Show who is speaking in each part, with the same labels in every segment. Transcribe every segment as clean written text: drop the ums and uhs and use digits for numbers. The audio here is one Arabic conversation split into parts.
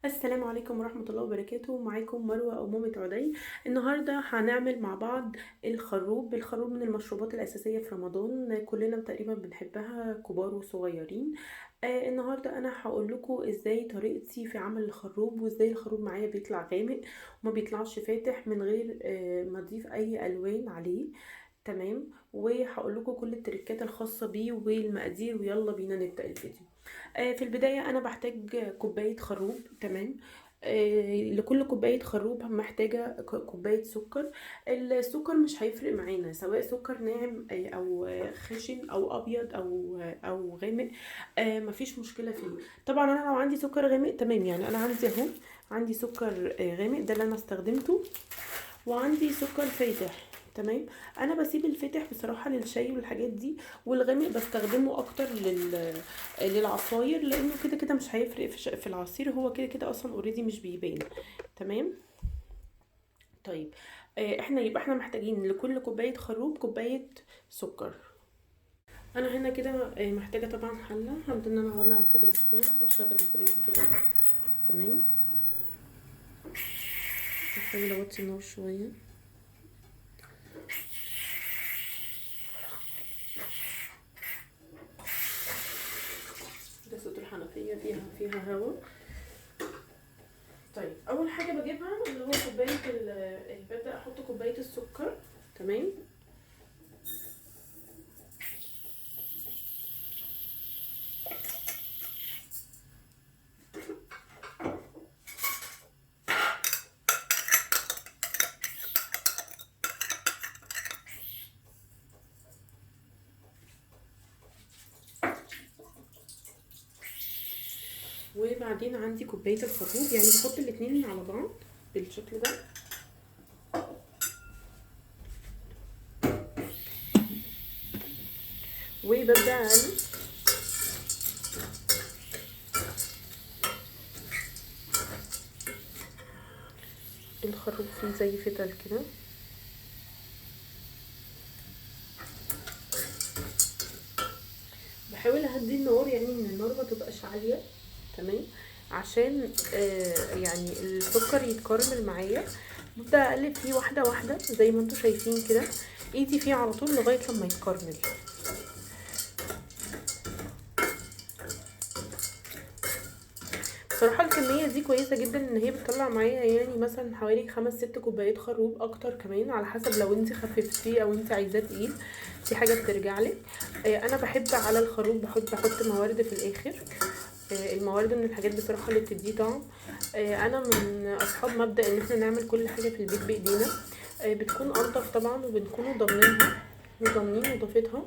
Speaker 1: السلام عليكم ورحمة الله وبركاته. معاكم مروة أو مامة عدي. النهاردة هنعمل مع بعض الخروب من المشروبات الأساسية في رمضان، كلنا تقريبا بنحبها كبار وصغيرين. النهاردة أنا هقول لكم ازاي طريقتي في عمل الخروب، وازاي الخروب معايا بيطلع غامق وما بيطلعش فاتح من غير ما اضيف أي ألوان عليه. تمام، وهقول لكم كل التركات الخاصة بيه والمقادير، ويلا بينا نبدأ الفيديو. في البداية أنا بحتاج كوباية خروب. تمام. لكل كوباية خروب محتاجة كوباية سكر. السكر مش هيفرق معانا سواء سكر ناعم أو خشن أو أبيض أو غامق. مفيش مشكلة فيه. طبعا أنا لو عندي سكر غامق تمام، يعني أنا عندي أهو، عندي سكر غامق ده اللي أنا استخدمته، وعندي سكر فاتح. تمام. انا بسيب الفاتح بصراحه للشاي والحاجات دي، والغامق بستخدمه اكتر للعصاير، لانه كده كده مش هيفرق في العصير، هو كده كده اصلا اوريدي مش بيبان. تمام. طيب، احنا محتاجين لكل كوبايه خروب كوبايه سكر. انا هنا كده محتاجه طبعا حله، هبدا ان انا اولع البوتاجاز بتاعي واشغل البوتاجاز بتاعي. تمام. هحاول اوطي النار شويه. ده صوت الحنفيه فيها هوا. طيب، اول حاجه بجيبها اللي هو كوبايه ببدا احط كوبايه السكر. تمام. وبعدين عندي كوبايه الخروب، يعني بحط الاتنين على بعض بالشكل ده. وببدا اقلب. الخروب فيه زي فتل كده. بحاول اهدي النار، يعني ان النار ما تبقاش عاليه. تمام. عشان يعني السكر يتكرمل معايا. ببدا اقلب فيه واحده واحده زي ما انتوا شايفين كده، ايدي فيه على طول لغايه لما يتكرمل. بصراحة الكمية دي كويسة جدا، ان هي بتطلع معايا يعني مثلا حوالي 5-6 كوبايات خروب، اكتر كمان على حسب لو انت خففتيه او انت عايزاه تقيل. دي حاجة بترجعلك. انا بحب على الخروب بحب احط موارد في الاخر. الموارد من الحاجات بصراحة اللي بتديه طعم. انا من اصحاب مبدأ ان احنا نعمل كل حاجة في البيت بايدينا. بتكون الطف طبعا، وبنكونوا ضامنينها وضامنين نضافتها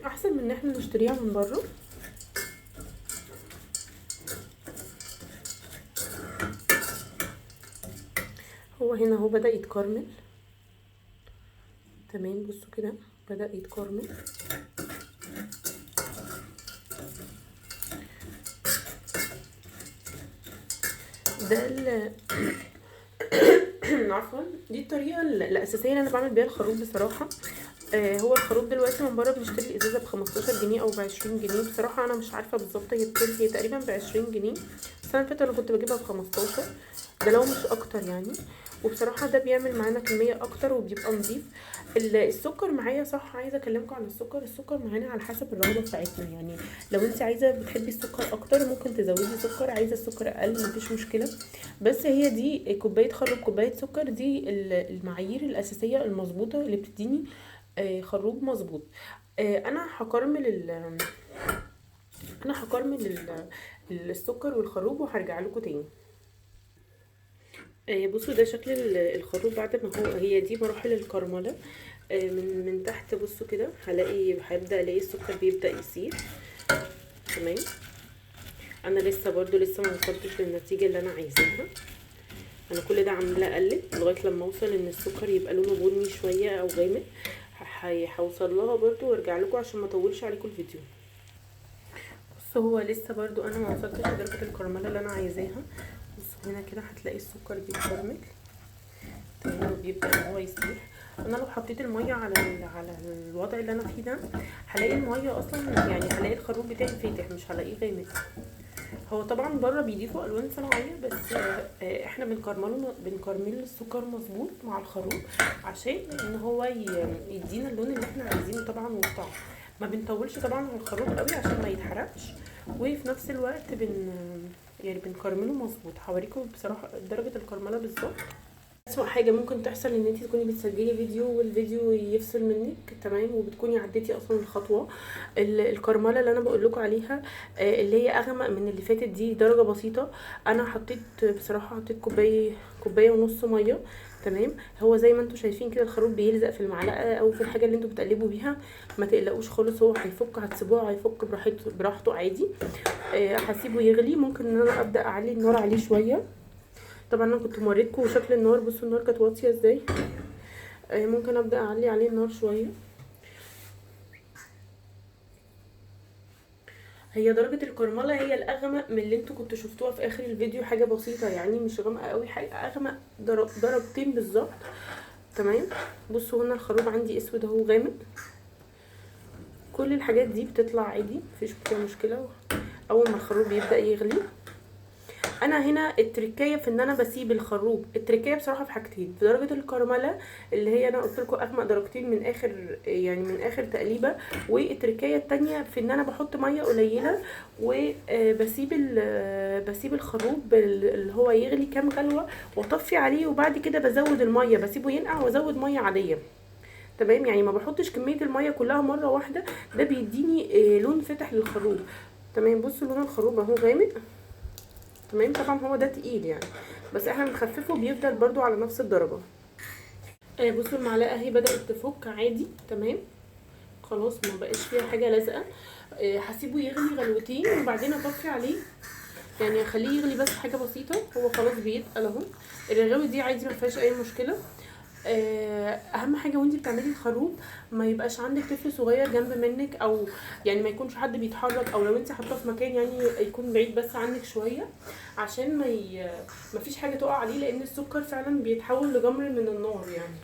Speaker 1: احسن من ان احنا نشتريها من بره. هو هنا هو بدأ يتكرمل. تمام، بصوا كده بدأ يتكرمل. ده عفوا، دي الطريقة الأساسية اللي أنا بعمل بيها الخروب بصراحة. هو الخروب دلوقتي من بره بنشتري الإزازة ب15 جنيه أو ب20 جنيه. بصراحة أنا مش عارفة بالظبط هي بكام، هي تقريبا ب20 جنيه. السنة اللي فاتت أنا كنت بجيبها ب15، ده لو مش أكتر يعني. وبصراحة ده بيعمل معانا كمية أكتر وبيبقى نضيف. السكر معايا صح، عايزة أكلمكم عن السكر معانا على حسب الرغبة بتاعتنا يعني. لو انت عايزة بتحبي السكر أكتر ممكن تزودي سكر، عايزة السكر أقل مفيش مشكلة. بس هي دي كوباية خروب كوباية سكر، دي المعايير الأساسية المظبوطة اللي بتديني خروب مظبوط. انا هكرمل انا هكرمل السكر والخروب وهرجع لكم تاني. بصوا ده شكل الخروب بعد ما هو، هي دي مراحل الكرمله. من تحت بصوا كده هبدا الاقي السكر بيبدا يسيح. تمام. انا لسه ما وصلتش للنتيجه اللي انا عايزاها. انا كل ده عماله اقلب لغايه لما اوصل ان السكر يبقى لونه بني شويه او غامق. هوصل لها برضو وارجع لكم عشان ما اطولش عليكم الفيديو. بصوا هو لسه برضو انا ما وصلتش لدرجه الكرمله اللي انا عايزاها. بصوا هنا كده هتلاقي السكر بيتكرمل. تمام، وبيبدا ان هو يسيح. انا لو حطيت الميه على الوضع اللي انا فيه ده، هلاقي الميه اصلا يعني هلاقي الخروب بتاعي فاتح، مش هلاقيه غامق. هو طبعا بره بيضيفوا الوان صناعيه، بس احنا بنكرمل السكر مظبوط مع الخروب عشان ان هو يدينا اللون اللي احنا عايزينه طبعا والطعم. ما بنطولش طبعا على الخروب قوي عشان ما يتحرقش، وفي نفس الوقت يعني بنكرمله مظبوط. هوريكم بصراحه درجه الكرمله بالظبط. اسوأ حاجه ممكن تحصل ان انت تكوني بتسجلي فيديو والفيديو يفصل منك، تمام، وبتكوني عديتي اصلا الخطوه. الكرمله اللي انا بقول لكم عليها اللي هي اغمق من اللي فاتت دي درجه بسيطه. انا بصراحه حطيت كوبايه ونص ميه، تمام. هو زي ما انتم شايفين كده الخروب بيلزق في المعلقه او في الحاجه اللي انتم بتقلبوا بيها. ما تقلقوش خالص، هو هيفك، هتسيبوه هيفك براحته عادي. هسيبه يغلي. ممكن ان انا ابدا اعلي النار عليه شويه. طبعا انا كنت موريتكم شكل النار، بصوا النار كانت واطيه ازاي. ممكن ابدا اعلي عليه النار شويه. هي درجه الكرمله هي الاغمق من اللي انتوا كنتوا شفتوها في اخر الفيديو، حاجه بسيطه يعني، مش غامقه قوي، حاجه اغمق درجتين بالظبط، تمام. بصوا هنا الخروب عندي اسود اهو غامق. كل الحاجات دي بتطلع عادي، مفيش فيها مشكله اول ما الخروب يبدا يغلي. انا هنا التركية في ان انا بسيب الخروب، التركية بصراحه في حاجتين: في درجه الكرمله اللي هي انا قلت لكم اغمق درجتين من اخر، يعني من اخر تقليبه، والتركية التانية في ان انا بحط ميه قليله وبسيب بسيب الخروب اللي هو يغلي كام غلوه واطفي عليه، وبعد كده بزود الميه، بسيبه ينقع وازود ميه عاديه، تمام. يعني ما بحطش كميه الميه كلها مره واحده، ده بيديني لون فاتح للخروب، تمام. بصوا لون الخروب اهو غامق، تمام. طبعا هو ده تقيل يعني، بس احنا بنخففه بيفضل برضو على نفس الدرجه. بصوا المعلقه اهي بدات تفك عادي، تمام. خلاص ما بقاش فيها حاجه لازقه. هسيبه يغلي غلوتين وبعدين اطفي عليه، يعني اخليه يغلي بس حاجه بسيطه. هو خلاص بيتقل اهو. الرغاوي دي عادي ما فيهاش اي مشكله. اهم حاجه وانتي بتعملي الخروب ما يبقاش عندك طفل صغير جنب منك، او يعني ما يكونش حد بيتحرك، او لو انتي حاطاه في مكان يعني يكون بعيد بس عنك شويه، عشان ما فيش حاجه تقع عليه، لان السكر فعلا بيتحول لجمر من النار يعني،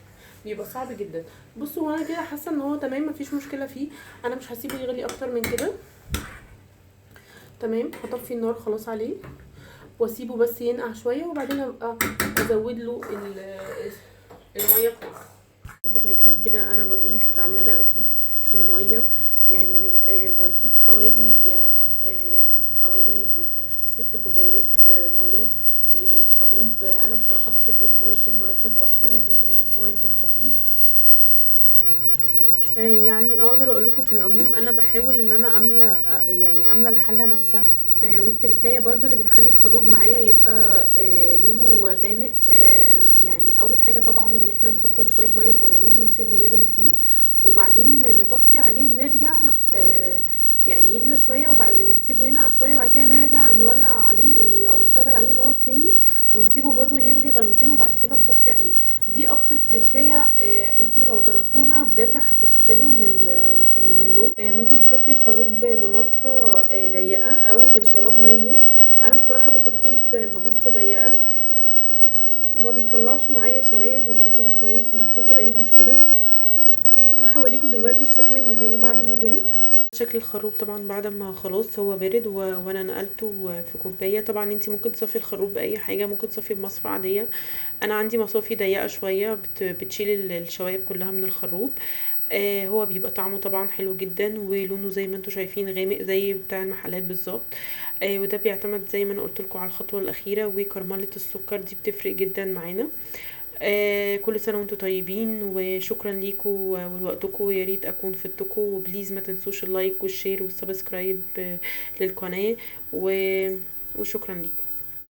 Speaker 1: بيبقى صعب جدا. بصوا انا كده حاسه ان هو تمام، مفيش مشكله فيه. انا مش هسيبه يغلي اكتر من كده، تمام. هطفي النار خلاص عليه واسيبه بس ينقع شويه، وبعدين ابقى ازود له الميه بتاعته. انتوا شايفين كده انا عماله اضيف فيه ميه، يعني بضيف حوالي 6 كوبايات ميه للخروب. انا بصراحه بحبه ان هو يكون مركز اكتر من ان هو يكون خفيف. يعني اقدر اقول لكم في العموم انا بحاول ان انا يعني املى الحله نفسها. والتركايه برضو اللي بتخلي الخروب معايا يبقى لونه غامق، يعني اول حاجه طبعا ان احنا نحط شويه ميه صغيرين ونسيبه يغلي فيه، وبعدين نطفي عليه ونرجع يعني يهدى شويه، وبعدين ونسيبه ينقع شويه، وبعد كده نرجع نولع عليه او نشغل عليه النار تاني ونسيبه برضو يغلي غلوتين، وبعد كده نطفي عليه. دي اكتر تركايه انتوا لو جربتوها بجد هتستفادوا من اللون. ممكن تصفي الخروب بمصفى ضيقه او بشراب نايلون. انا بصراحه بصفيه بمصفى ضيقه، ما بيطلعش معايا شوائب وبيكون كويس ومفيهوش اي مشكله. وهوريكم دلوقتي الشكل النهائي بعد ما برد. شكل الخروب طبعا بعد ما خلاص هو برد وانا نقلته في كوبايه. طبعا انتي ممكن تصفي الخروب باي حاجه، ممكن تصفي بمصفى عاديه. انا عندي مصافي ضيقه شويه بتشيل الشوايب كلها من الخروب. هو بيبقى طعمه طبعا حلو جدا، ولونه زي ما انتم شايفين غامق زي بتاع المحلات بالظبط. وده بيعتمد زي ما انا قلت لكم على الخطوه الاخيره، وكرمله السكر دي بتفرق جدا معانا. كل سنه وانتم طيبين، وشكرا ليكم ولوقتكم، ويا ريت اكون فدتكم، وبليز ما تنسوش اللايك والشير والسبسكرايب للقناه وشكرا ليكم.